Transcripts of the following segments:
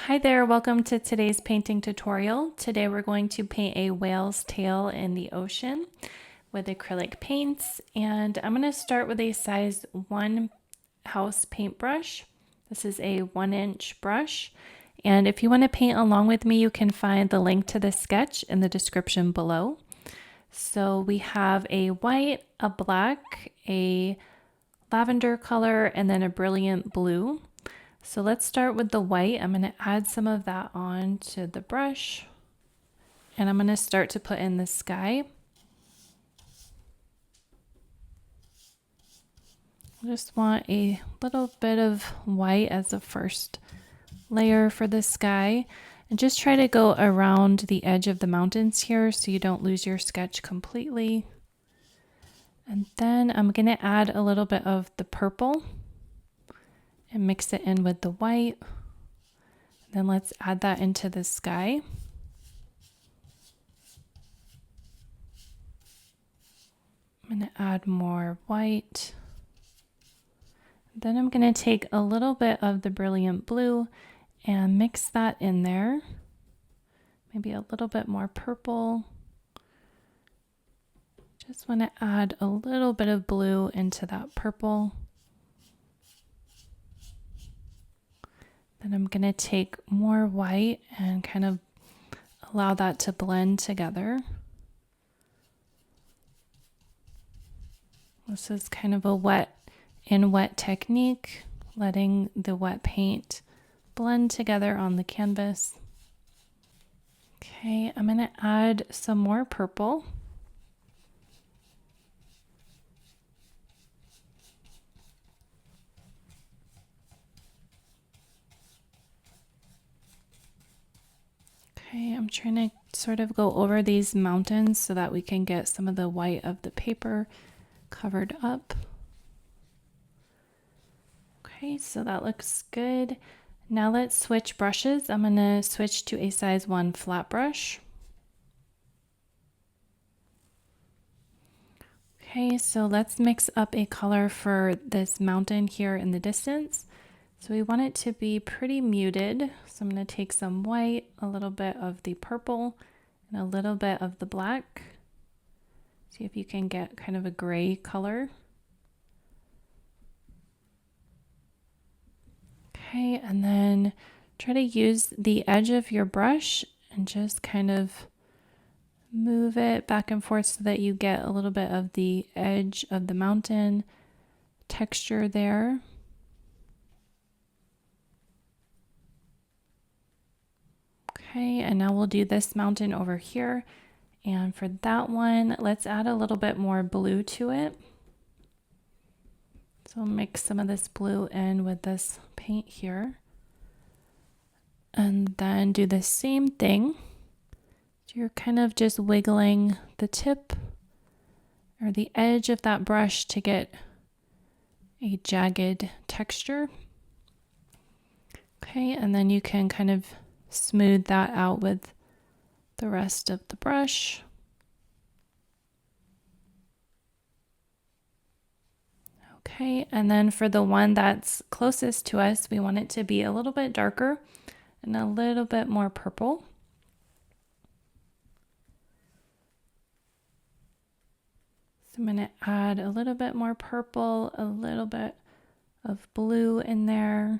Hi there, welcome to today's painting tutorial. Today we're going to paint a whale's tail in the ocean with acrylic paints, and I'm going to start with a size 1 house paintbrush. This is a 1-inch brush, and if you want to paint along with me, you can find the link to the sketch in the description below. So we have a white, a black, a lavender color, and then a brilliant blue. So let's start with the white. I'm going to add some of that on to the brush, and I'm going to start to put in the sky. I just want a little bit of white as the first layer for the sky, and just try to go around the edge of the mountains here so you don't lose your sketch completely. And then I'm going to add a little bit of the purple and mix it in with the white. Then let's add that into the sky. I'm going to add more white. Then I'm going to take a little bit of the brilliant blue and mix that in there. Maybe a little bit more purple. Just want to add a little bit of blue into that purple. Then I'm going to take more white and kind of allow that to blend together. This is kind of a wet technique, letting the wet paint blend together on the canvas. Okay, I'm going to add some more purple. Okay, I'm trying to sort of go over these mountains so that we can get some of the white of the paper covered up. Okay, so that looks good. Now let's switch brushes. I'm going to switch to a size 1 flat brush. Okay, so let's mix up a color for this mountain here in the distance. So we want it to be pretty muted. So I'm going to take some white, a little bit of the purple, and a little bit of the black. See if you can get kind of a gray color. Okay, and then try to use the edge of your brush and just kind of move it back and forth so that you get a little bit of the edge of the mountain texture there. Okay, and now we'll do this mountain over here. And for that one, let's add a little bit more blue to it. So I'll mix some of this blue in with this paint here. And then do the same thing. So you're kind of just wiggling the tip or the edge of that brush to get a jagged texture. Okay, and then you can kind of smooth that out with the rest of the brush. Okay, and then for the one that's closest to us, we want it to be a little bit darker and a little bit more purple. So I'm going to add a little bit more purple, a little bit of blue in there.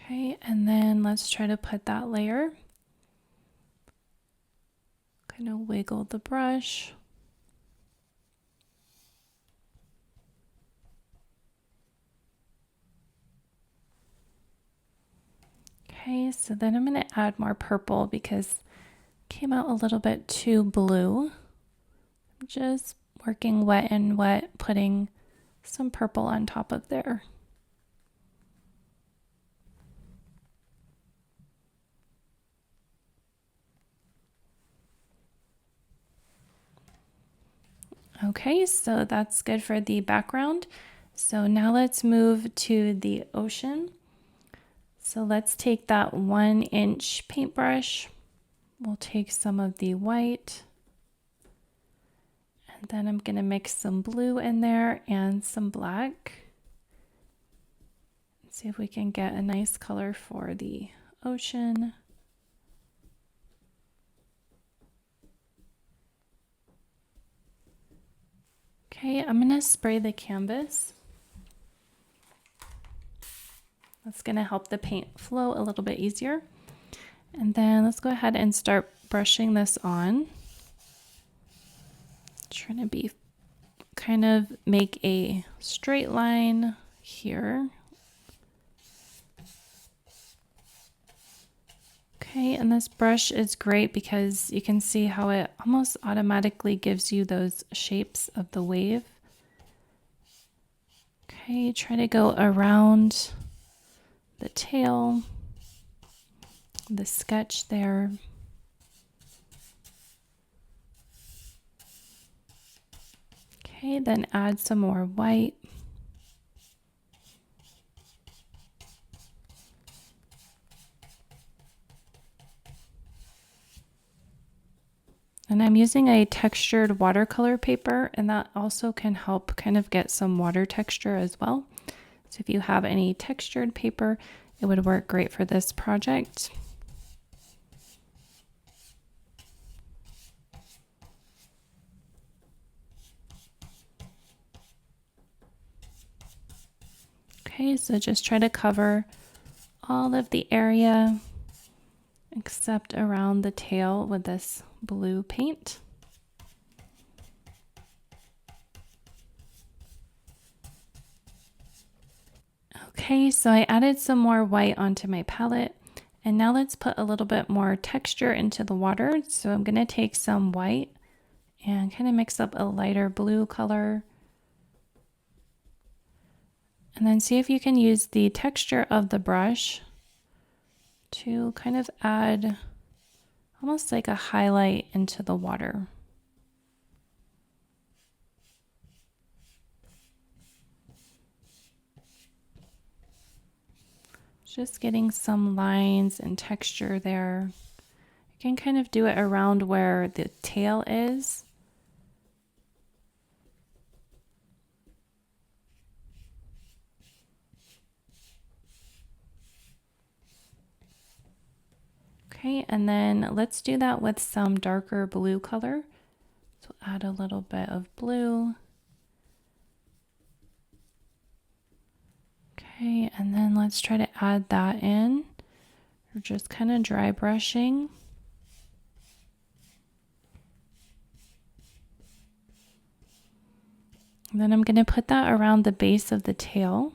Okay, and then let's try to put that layer. Kind of wiggle the brush. Okay, so then I'm going to add more purple because it came out a little bit too blue. I'm just working wet and wet, putting some purple on top of there. Okay, so that's good for the background. So now let's move to the ocean. So let's take that 1-inch paintbrush We'll take some of the white, and then I'm going to mix some blue in there and some black. See if we can get a nice color for the ocean. Okay, I'm going to spray the canvas. That's going to help the paint flow a little bit easier. And then let's go ahead and start brushing this on. Trying to be kind of make a straight line here. Okay, and this brush is great because you can see how it almost automatically gives you those shapes of the wave. Okay, try to go around the tail, the sketch there. Okay, then add some more white. And I'm using a textured watercolor paper, and that also can help kind of get some water texture as well. So if you have any textured paper, it would work great for this project. Okay, so just try to cover all of the area except around the tail with this blue paint. Okay, so I added some more white onto my palette, and now let's put a little bit more texture into the water. So I'm going to take some white and kind of mix up a lighter blue color. And then see if you can use the texture of the brush to kind of add almost like a highlight into the water. Just getting some lines and texture there. You can kind of do it around where the tail is. Okay, and then let's do that with some darker blue color. So add a little bit of blue. Okay, and then let's try to add that in. We're just kind of dry brushing. And then I'm going to put that around the base of the tail.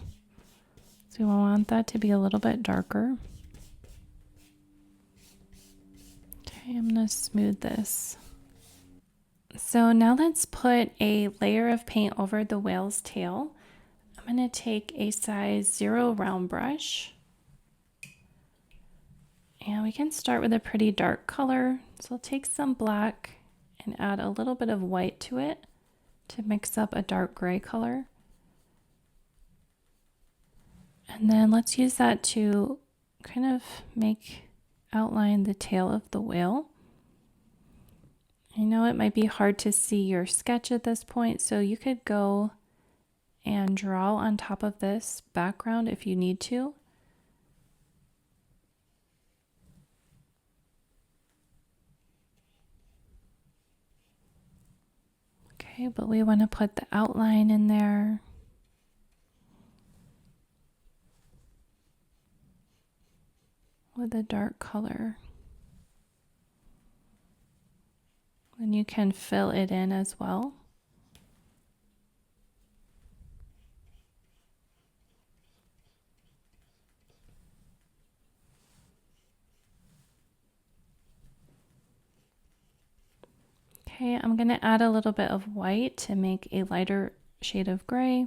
So we want that to be a little bit darker. Okay, I'm going to smooth this. So now let's put a layer of paint over the whale's tail. I'm going to take a size 0 round brush. And we can start with a pretty dark color. So I'll take some black and add a little bit of white to it to mix up a dark gray color. And then let's use that to kind of outline the tail of the whale. I know it might be hard to see your sketch at this point, so you could go and draw on top of this background if you need to. Okay, but we want to put the outline in there. With a dark color. And you can fill it in as well. Okay, I'm going to add a little bit of white to make a lighter shade of gray.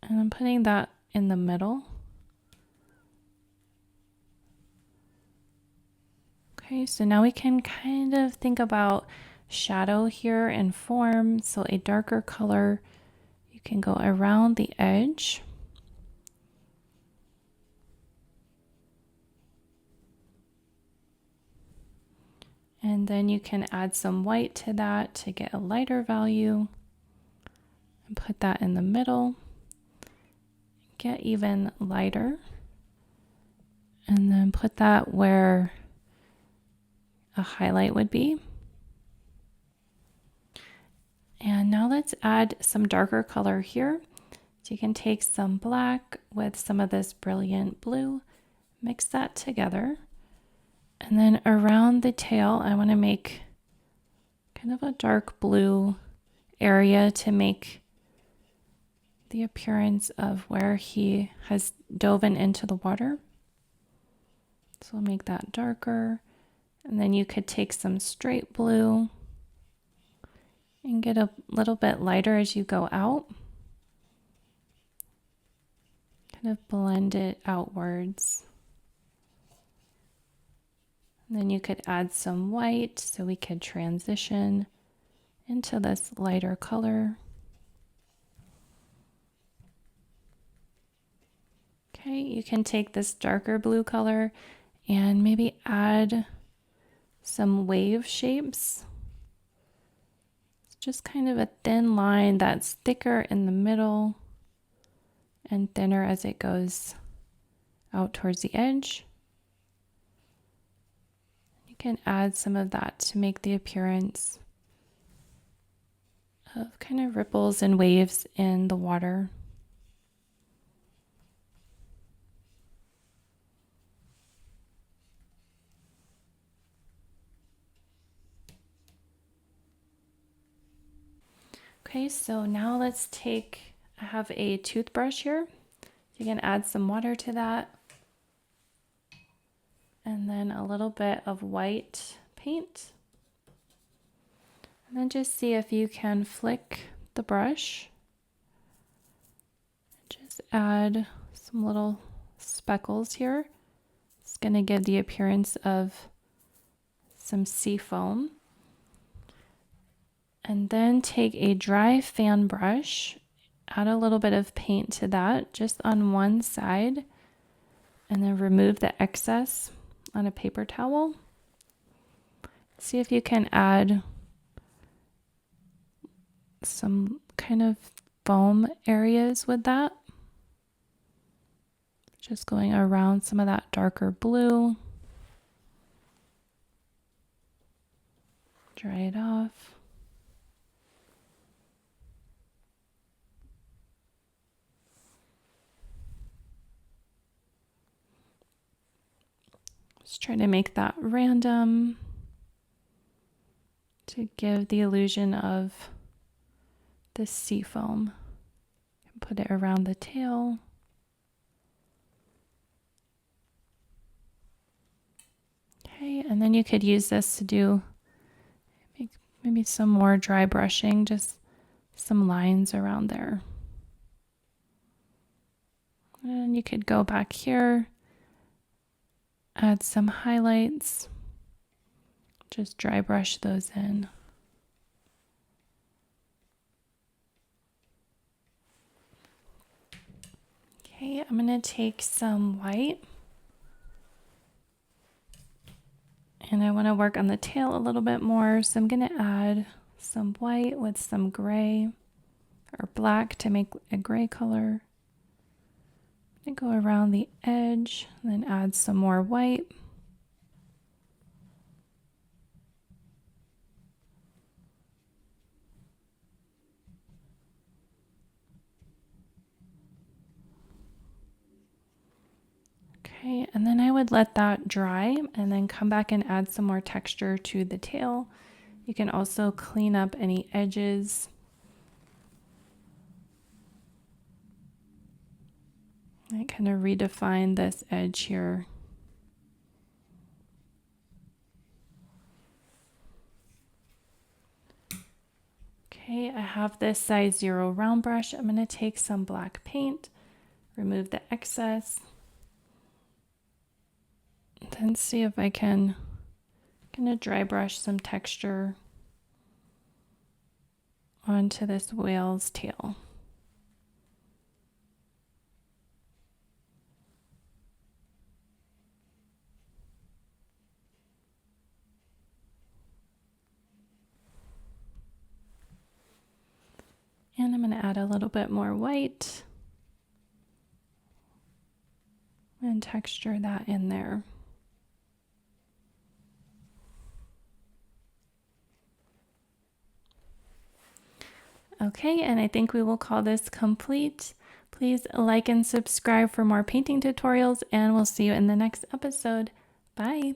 And I'm putting that in the middle. Okay, so now we can kind of think about shadow here and form. So a darker color, you can go around the edge. And then you can add some white to that to get a lighter value and put that in the middle. Get even lighter. And then put that where a highlight would be. And now let's add some darker color here. So you can take some black with some of this brilliant blue, mix that together. And then around the tail, I want to make kind of a dark blue area to make the appearance of where he has dove into the water. So we'll make that darker. And then you could take some straight blue and get a little bit lighter as you go out. Kind of blend it outwards. And then you could add some white so we could transition into this lighter color. Okay, you can take this darker blue color and maybe add some wave shapes. It's just kind of a thin line that's thicker in the middle and thinner as it goes out towards the edge. You can add some of that to make the appearance of kind of ripples and waves in the water. Okay, so now let's I have a toothbrush here. You can add some water to that. And then a little bit of white paint. And then just see if you can flick the brush. Just add some little speckles here. It's going to give the appearance of some sea foam. And then take a dry fan brush, add a little bit of paint to that just on one side, and then remove the excess on a paper towel. See if you can add some kind of foam areas with that. Just going around some of that darker blue. Dry it off. Just trying to make that random to give the illusion of the sea foam. Put it around the tail. Okay, and then you could use this to do maybe some more dry brushing, just some lines around there. And you could go back here. Add some highlights, just dry brush those in. Okay, I'm going to take some white and I want to work on the tail a little bit more. So I'm going to add some white with some gray or black to make a gray color. And go around the edge, and then add some more white. Okay, and then I would let that dry and then come back and add some more texture to the tail. You can also clean up any edges. I kind of redefine this edge here. Okay, I have this size 0 round brush. I'm going to take some black paint, remove the excess, then see if I can kind of dry brush some texture onto this whale's tail. And I'm going to add a little bit more white and texture that in there. Okay, and I think we will call this complete. Please like and subscribe for more painting tutorials, and we'll see you in the next episode. Bye.